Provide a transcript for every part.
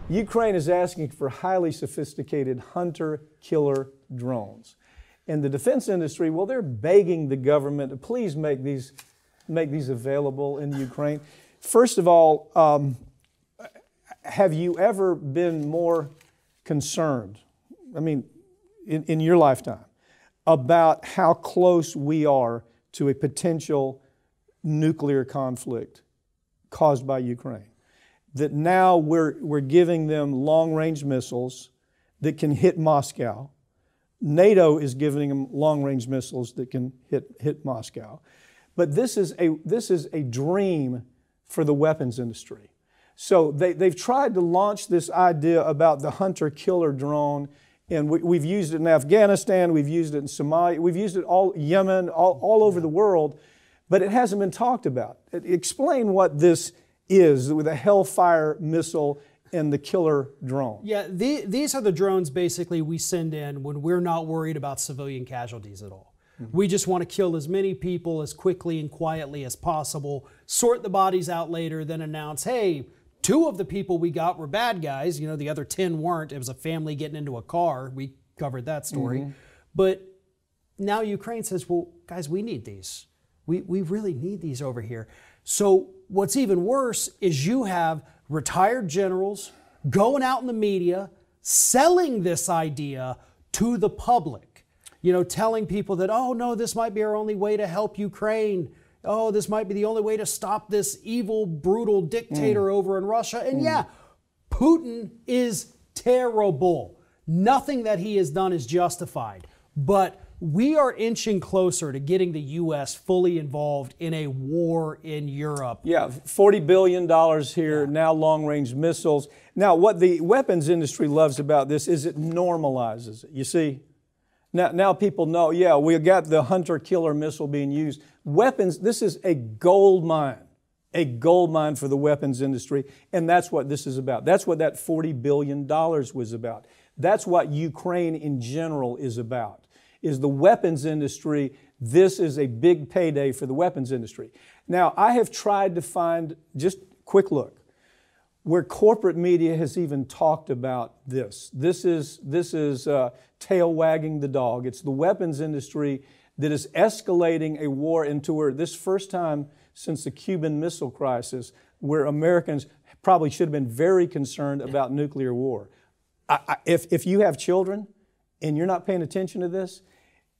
Ukraine is asking for highly sophisticated hunter-killer drones. And the defense industry, well, they're begging the government to please make these available in Ukraine. First of all, have you ever been more concerned, I mean, in your lifetime, about how close we are to a potential nuclear conflict caused by Ukraine? That now we're giving them long-range missiles that can hit Moscow. NATO is giving them long-range missiles that can hit Moscow. But this is a dream for the weapons industry. So they've tried to launch this idea about the hunter-killer drone, and we've used it in Afghanistan, we've used it in Somalia, we've used it all Yemen, all over the world, but it hasn't been talked about. Explain what this is with a Hellfire missile and the killer drone. Yeah, these are the drones basically we send in when we're not worried about civilian casualties at all. We just want to kill as many people as quickly and quietly as possible, sort the bodies out later, then announce, hey, 2 of the people we got were bad guys. You know, the other 10 weren't. It was a family getting into a car. We covered that story. But now Ukraine says, well, guys, we need these. We really need these over here. So what's even worse is you have retired generals going out in the media, selling this idea to the public. You know, telling people that, oh, no, this might be our only way to help Ukraine. Oh, this might be the only way to stop this evil, brutal dictator over in Russia. And yeah, Putin is terrible. Nothing that he has done is justified. But we are inching closer to getting the U.S. fully involved in a war in Europe. Yeah, $40 billion here, now long-range missiles. Now, what the weapons industry loves about this is it normalizes it, you see? Now people know, yeah, we got the hunter-killer missile being used. Weapons, this is a gold mine for the weapons industry, and that's what this is about. That's what that $40 billion was about. That's what Ukraine in general is about, is the weapons industry. This is a big payday for the weapons industry. Now, I have tried to find, just quick look, where corporate media has even talked about this. This is tail wagging the dog. It's the weapons industry that is escalating a war into where this first time since the Cuban Missile Crisis, where Americans probably should have been very concerned about nuclear war. If you have children and you're not paying attention to this,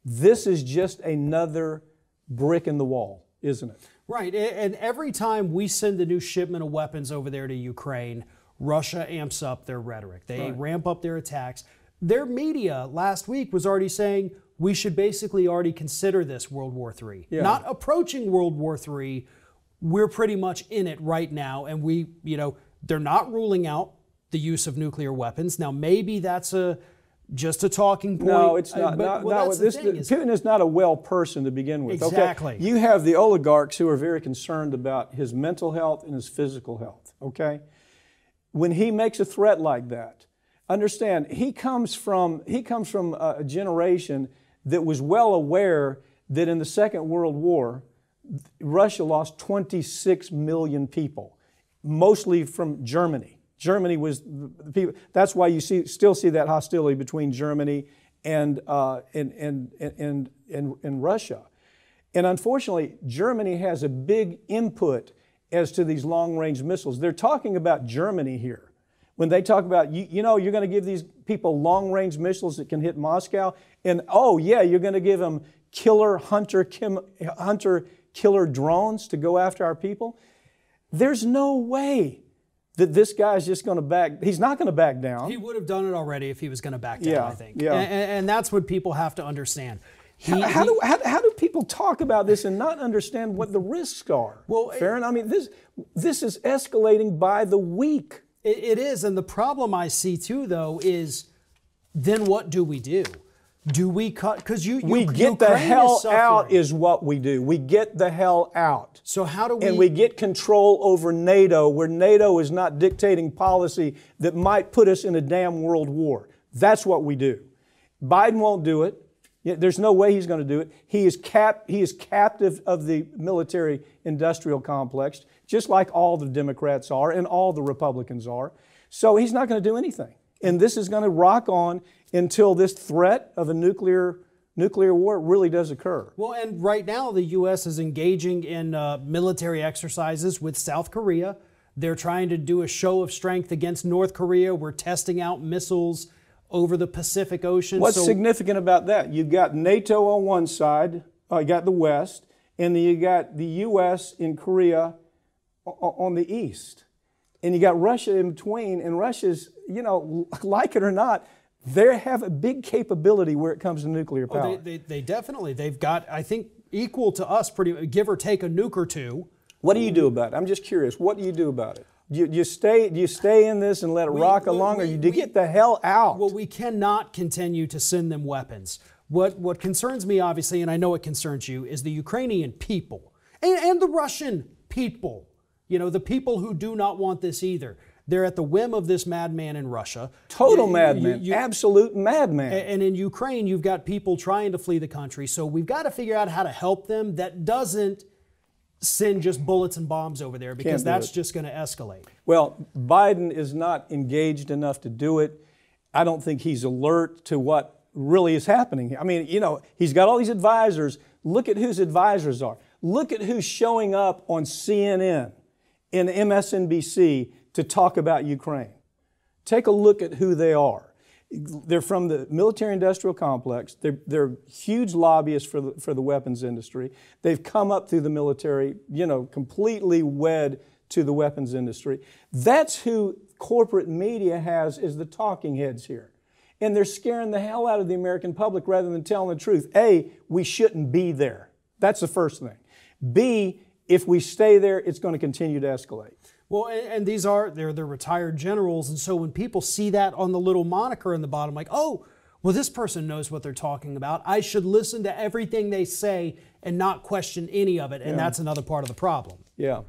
this is just another brick in the wall, isn't it? Right, and every time we send a new shipment of weapons over there to Ukraine, Russia amps up their rhetoric. They ramp up their attacks. Their media last week was already saying we should basically already consider this World War III. Yeah. Not approaching World War III, we're pretty much in it right now, and they're not ruling out the use of nuclear weapons. Now, maybe that's just a talking point. No, it's not. Putin is not a well person to begin with. Exactly. Okay? You have the oligarchs who are very concerned about his mental health and his physical health. Okay? When he makes a threat like that, understand he comes from a generation that was well aware that in the Second World War, Russia lost 26 million people, mostly from Germany. Germany was the people. That's why you still see that hostility between Germany and Russia. And unfortunately, Germany has a big input as to these long-range missiles. They're talking about Germany here. When they talk about, you're going to give these people long-range missiles that can hit Moscow, and oh yeah, you're going to give them hunter-killer drones to go after our people. There's no way that this guy's just going to back. He's not going to back down. He would have done it already if he was going to back down, I think. Yeah. And that's what people have to understand. How do people talk about this and not understand what the risks are? Well, Farron, I mean, this is escalating by the week. It is, and the problem I see too, though, is then what do we do? Do we cut? Because we get the hell out is what we do. We get the hell out. So how do we? And we get control over NATO, where NATO is not dictating policy that might put us in a damn world war. That's what we do. Biden won't do it. There's no way he's going to do it. He is captive of the military-industrial complex, just like all the Democrats are and all the Republicans are. So he's not going to do anything. And this is going to rock on until this threat of a nuclear war really does occur. Well, and right now the U.S. is engaging in military exercises with South Korea. They're trying to do a show of strength against North Korea. We're testing out missiles over the Pacific Ocean. What's significant about that? You've got NATO on one side, you got the West, and then you got the U.S. in Korea on the east. And you got Russia in between, and Russia's, you know, like it or not, they have a big capability where it comes to nuclear power. They definitely, they've got, I think, equal to us, pretty give or take a nuke or two. What do you do about it? I'm just curious. What do you do about it? Do you stay in this and let it rock along, or do you get the hell out? Well, we cannot continue to send them weapons. What concerns me, obviously, and I know it concerns you, is the Ukrainian people and the Russian people. You know, the people who do not want this either. They're at the whim of this madman in Russia. Total madman, absolute madman. And in Ukraine, you've got people trying to flee the country. So we've got to figure out how to help them that doesn't send just bullets and bombs over there, because that's just going to escalate. Well, Biden is not engaged enough to do it. I don't think he's alert to what really is happening. I mean, you know, he's got all these advisors. Look at whose advisors are. Look at who's showing up on CNN and MSNBC to talk about Ukraine. Take a look at who they are. They're from the military-industrial complex. They're huge lobbyists for the weapons industry. They've come up through the military, you know, completely wed to the weapons industry. That's who corporate media has as the talking heads here. And they're scaring the hell out of the American public rather than telling the truth. A, we shouldn't be there. That's the first thing. B, if we stay there, it's going to continue to escalate. Well, and they're retired generals, and so when people see that on the little moniker in the bottom, like, oh, well, this person knows what they're talking about, I should listen to everything they say and not question any of it, and that's another part of the problem. Yeah.